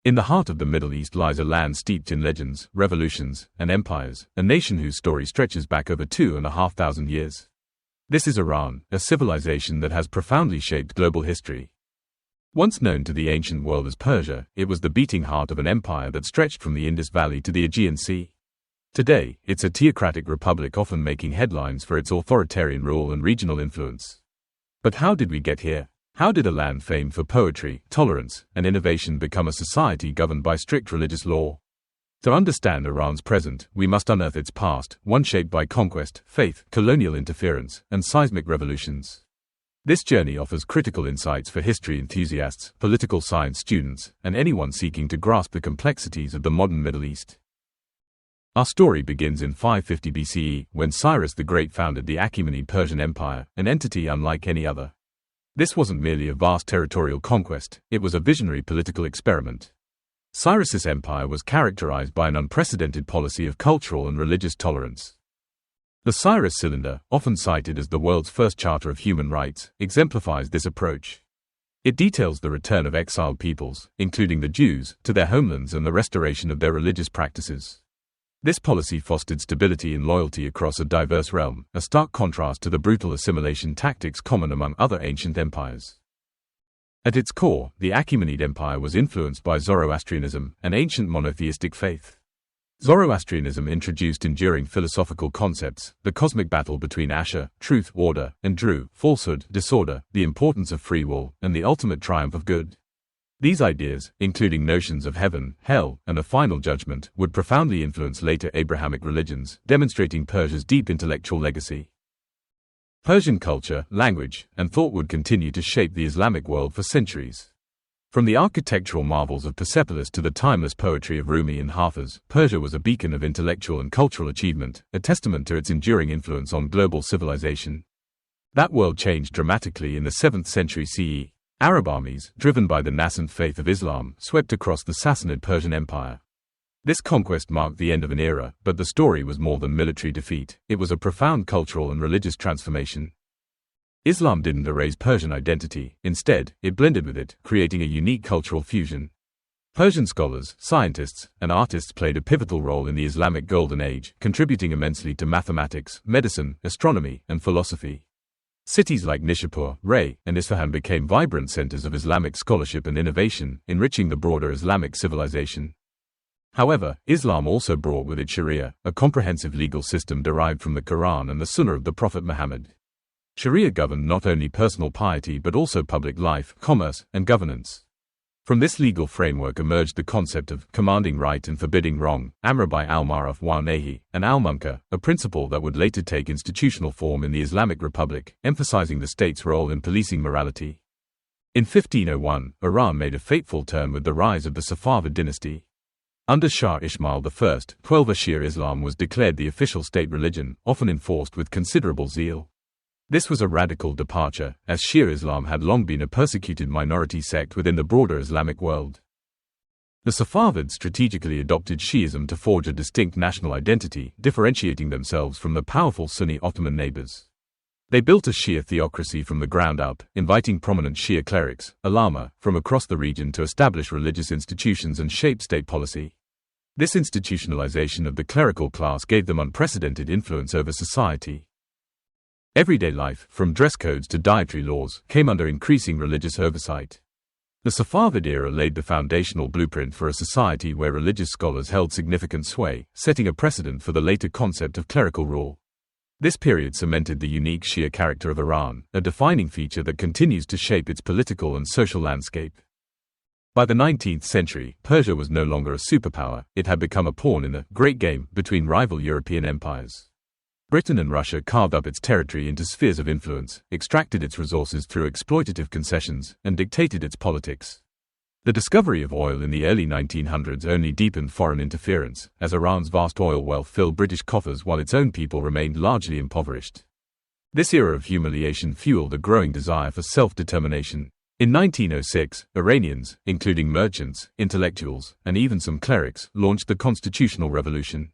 In the heart of the Middle East lies a land steeped in legends, revolutions, and empires, a nation whose story stretches back over 2,500 years. This is Iran, a civilization that has profoundly shaped global history. Once known to the ancient world as Persia, it was the beating heart of an empire that stretched from the Indus Valley to the Aegean Sea. Today, it's a theocratic republic often making headlines for its authoritarian rule and regional influence. But how did we get here? How did a land famed for poetry, tolerance, and innovation become a society governed by strict religious law? To understand Iran's present, we must unearth its past, one shaped by conquest, faith, colonial interference, and seismic revolutions. This journey offers critical insights for history enthusiasts, political science students, and anyone seeking to grasp the complexities of the modern Middle East. Our story begins in 550 BCE, when Cyrus the Great founded the Achaemenid Persian Empire, an entity unlike any other. This wasn't merely a vast territorial conquest, it was a visionary political experiment. Cyrus's empire was characterized by an unprecedented policy of cultural and religious tolerance. The Cyrus Cylinder, often cited as the world's first charter of human rights, exemplifies this approach. It details the return of exiled peoples, including the Jews, to their homelands and the restoration of their religious practices. This policy fostered stability and loyalty across a diverse realm, a stark contrast to the brutal assimilation tactics common among other ancient empires. At its core, the Achaemenid Empire was influenced by Zoroastrianism, an ancient monotheistic faith. Zoroastrianism introduced enduring philosophical concepts, the cosmic battle between Asher, truth, order, and Dru, falsehood, disorder, the importance of free will, and the ultimate triumph of good. These ideas, including notions of heaven, hell, and a final judgment, would profoundly influence later Abrahamic religions, demonstrating Persia's deep intellectual legacy. Persian culture, language, and thought would continue to shape the Islamic world for centuries. From the architectural marvels of Persepolis to the timeless poetry of Rumi and Hafiz, Persia was a beacon of intellectual and cultural achievement, a testament to its enduring influence on global civilization. That world changed dramatically in the 7th century CE. Arab armies, driven by the nascent faith of Islam, swept across the Sassanid Persian Empire. This conquest marked the end of an era, but the story was more than military defeat, it was a profound cultural and religious transformation. Islam didn't erase Persian identity, instead, it blended with it, creating a unique cultural fusion. Persian scholars, scientists, and artists played a pivotal role in the Islamic Golden Age, contributing immensely to mathematics, medicine, astronomy, and philosophy. Cities like Nishapur, Ray, and Isfahan became vibrant centers of Islamic scholarship and innovation, enriching the broader Islamic civilization. However, Islam also brought with it Sharia, a comprehensive legal system derived from the Quran and the Sunnah of the Prophet Muhammad. Sharia governed not only personal piety but also public life, commerce, and governance. From this legal framework emerged the concept of commanding right and forbidding wrong, Amr by al-Ma'ruf wa nahi, and al-Munkar, a principle that would later take institutional form in the Islamic Republic, emphasizing the state's role in policing morality. In 1501, Iran made a fateful turn with the rise of the Safavid dynasty. Under Shah Ismail I, Shia Islam was declared the official state religion, often enforced with considerable zeal. This was a radical departure, as Shia Islam had long been a persecuted minority sect within the broader Islamic world. The Safavids strategically adopted Shi'ism to forge a distinct national identity, differentiating themselves from the powerful Sunni Ottoman neighbors. They built a Shia theocracy from the ground up, inviting prominent Shia clerics, ulama, from across the region to establish religious institutions and shape state policy. This institutionalization of the clerical class gave them unprecedented influence over society. Everyday life, from dress codes to dietary laws, came under increasing religious oversight. The Safavid era laid the foundational blueprint for a society where religious scholars held significant sway, setting a precedent for the later concept of clerical rule. This period cemented the unique Shia character of Iran, a defining feature that continues to shape its political and social landscape. By the 19th century, Persia was no longer a superpower, it had become a pawn in the great game between rival European empires. Britain and Russia carved up its territory into spheres of influence, extracted its resources through exploitative concessions, and dictated its politics. The discovery of oil in the early 1900s only deepened foreign interference, as Iran's vast oil wealth filled British coffers while its own people remained largely impoverished. This era of humiliation fueled a growing desire for self-determination. In 1906, Iranians, including merchants, intellectuals, and even some clerics, launched the Constitutional Revolution.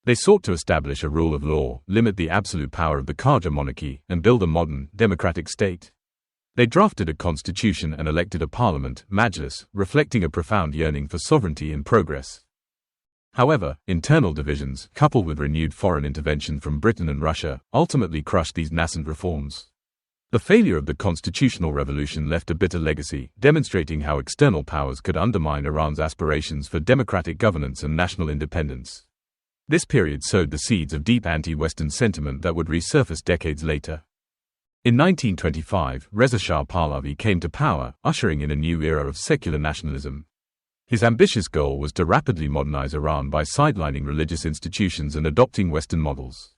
They sought to establish a rule of law, limit the absolute power of the Qajar monarchy, and build a modern, democratic state. They drafted a constitution and elected a parliament, Majlis, reflecting a profound yearning for sovereignty and progress. However, internal divisions, coupled with renewed foreign intervention from Britain and Russia, ultimately crushed these nascent reforms. The failure of the constitutional revolution left a bitter legacy, demonstrating how external powers could undermine Iran's aspirations for democratic governance and national independence. This period sowed the seeds of deep anti-Western sentiment that would resurface decades later. In 1925, Reza Shah Pahlavi came to power, ushering in a new era of secular nationalism. His ambitious goal was to rapidly modernize Iran by sidelining religious institutions and adopting Western models.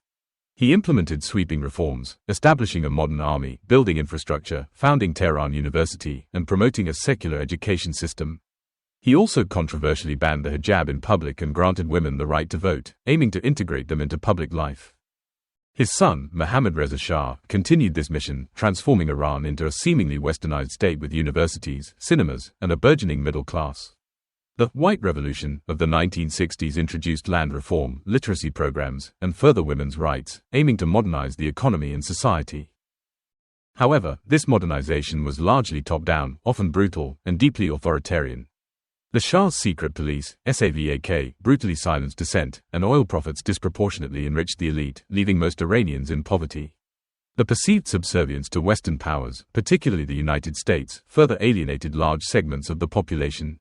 He implemented sweeping reforms, establishing a modern army, building infrastructure, founding Tehran University, and promoting a secular education system. He also controversially banned the hijab in public and granted women the right to vote, aiming to integrate them into public life. His son, Mohammad Reza Shah, continued this mission, transforming Iran into a seemingly westernized state with universities, cinemas, and a burgeoning middle class. The White Revolution of the 1960s introduced land reform, literacy programs, and further women's rights, aiming to modernize the economy and society. However, this modernization was largely top-down, often brutal, and deeply authoritarian. The Shah's secret police, SAVAK, brutally silenced dissent, and oil profits disproportionately enriched the elite, leaving most Iranians in poverty. The perceived subservience to Western powers, particularly the United States, further alienated large segments of the population.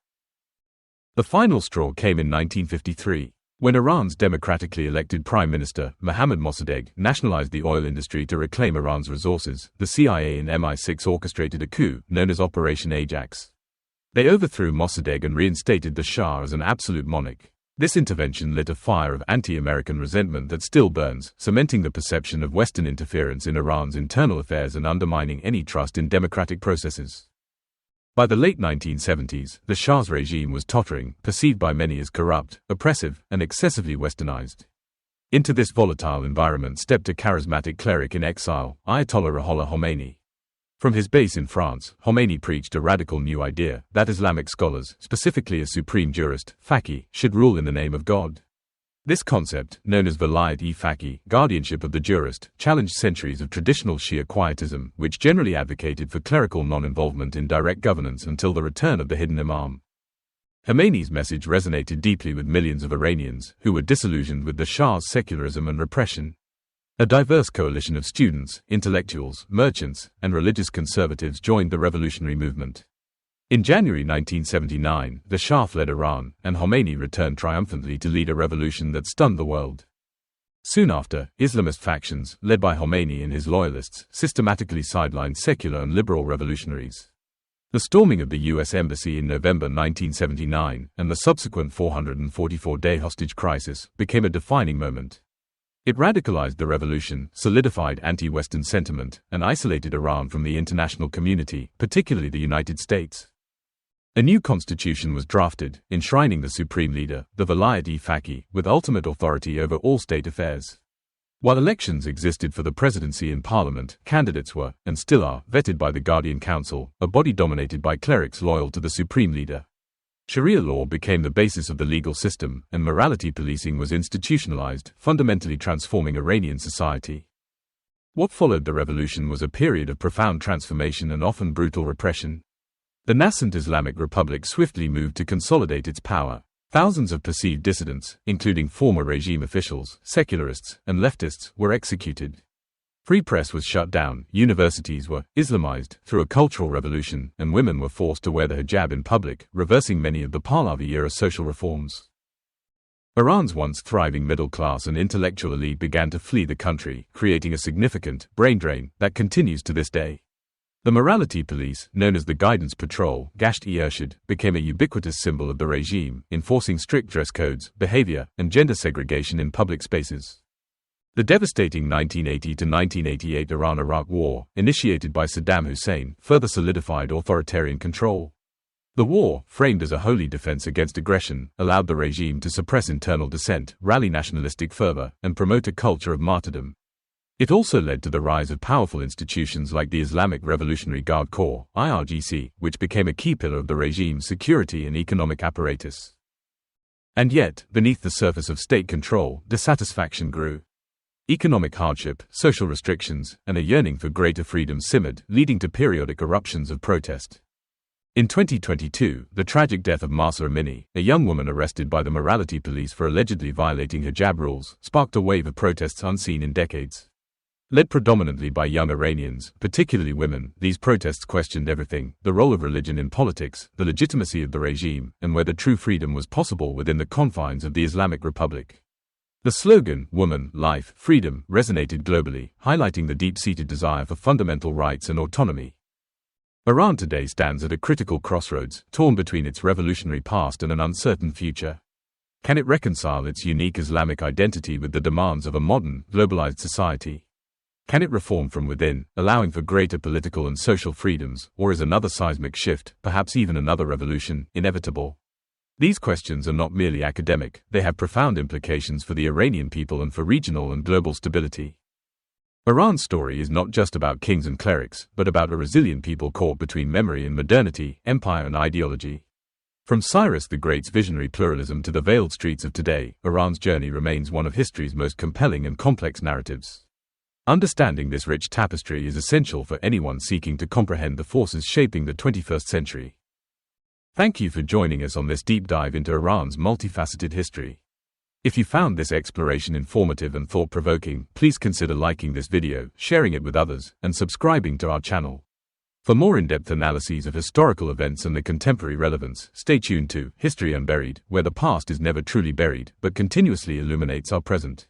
The final straw came in 1953, when Iran's democratically elected Prime Minister, Mohammad Mossadegh, nationalized the oil industry to reclaim Iran's resources. The CIA and MI6 orchestrated a coup, known as Operation Ajax. They overthrew Mossadegh and reinstated the Shah as an absolute monarch. This intervention lit a fire of anti-American resentment that still burns, cementing the perception of Western interference in Iran's internal affairs and undermining any trust in democratic processes. By the late 1970s, the Shah's regime was tottering, perceived by many as corrupt, oppressive, and excessively westernized. Into this volatile environment stepped a charismatic cleric in exile, Ayatollah Khomeini. From his base in France, Khomeini preached a radical new idea, that Islamic scholars, specifically a supreme jurist, faqih, should rule in the name of God. This concept, known as Velayat-e-Faqih, guardianship of the jurist, challenged centuries of traditional Shia quietism, which generally advocated for clerical non-involvement in direct governance until the return of the hidden imam. Khomeini's message resonated deeply with millions of Iranians, who were disillusioned with the Shah's secularism and repression. A diverse coalition of students, intellectuals, merchants, and religious conservatives joined the revolutionary movement. In January 1979, the Shah fled Iran, and Khomeini returned triumphantly to lead a revolution that stunned the world. Soon after, Islamist factions, led by Khomeini and his loyalists, systematically sidelined secular and liberal revolutionaries. The storming of the U.S. Embassy in November 1979, and the subsequent 444-day hostage crisis, became a defining moment. It radicalized the revolution, solidified anti-Western sentiment, and isolated Iran from the international community, particularly the United States. A new constitution was drafted, enshrining the supreme leader, the Velayat-e-Faqih, with ultimate authority over all state affairs. While elections existed for the presidency and parliament, candidates were, and still are, vetted by the Guardian Council, a body dominated by clerics loyal to the supreme leader. Sharia law became the basis of the legal system, and morality policing was institutionalized, fundamentally transforming Iranian society. What followed the revolution was a period of profound transformation and often brutal repression. The nascent Islamic Republic swiftly moved to consolidate its power. Thousands of perceived dissidents, including former regime officials, secularists, and leftists, were executed. Free press was shut down, universities were Islamized through a cultural revolution, and women were forced to wear the hijab in public, reversing many of the Pahlavi-era social reforms. Iran's once thriving middle class and intellectual elite began to flee the country, creating a significant brain drain that continues to this day. The morality police, known as the Guidance Patrol, Gasht-e-Irshad, became a ubiquitous symbol of the regime, enforcing strict dress codes, behavior, and gender segregation in public spaces. The devastating 1980 to 1988 Iran-Iraq War, initiated by Saddam Hussein, further solidified authoritarian control. The war, framed as a holy defense against aggression, allowed the regime to suppress internal dissent, rally nationalistic fervor, and promote a culture of martyrdom. It also led to the rise of powerful institutions like the Islamic Revolutionary Guard Corps, IRGC, which became a key pillar of the regime's security and economic apparatus. And yet, beneath the surface of state control, dissatisfaction grew. Economic hardship, social restrictions, and a yearning for greater freedom simmered, leading to periodic eruptions of protest. In 2022, the tragic death of Mahsa Amini, a young woman arrested by the morality police for allegedly violating hijab rules, sparked a wave of protests unseen in decades. Led predominantly by young Iranians, particularly women, these protests questioned everything: the role of religion in politics, the legitimacy of the regime, and whether true freedom was possible within the confines of the Islamic Republic. The slogan, "Woman, Life, Freedom," resonated globally, highlighting the deep-seated desire for fundamental rights and autonomy. Iran today stands at a critical crossroads, torn between its revolutionary past and an uncertain future. Can it reconcile its unique Islamic identity with the demands of a modern, globalized society? Can it reform from within, allowing for greater political and social freedoms, or is another seismic shift, perhaps even another revolution, inevitable? These questions are not merely academic, they have profound implications for the Iranian people and for regional and global stability. Iran's story is not just about kings and clerics, but about a resilient people caught between memory and modernity, empire and ideology. From Cyrus the Great's visionary pluralism to the veiled streets of today, Iran's journey remains one of history's most compelling and complex narratives. Understanding this rich tapestry is essential for anyone seeking to comprehend the forces shaping the 21st century. Thank you for joining us on this deep dive into Iran's multifaceted history. If you found this exploration informative and thought-provoking, please consider liking this video, sharing it with others, and subscribing to our channel. For more in-depth analyses of historical events and their contemporary relevance, stay tuned to History Unburied, where the past is never truly buried, but continuously illuminates our present.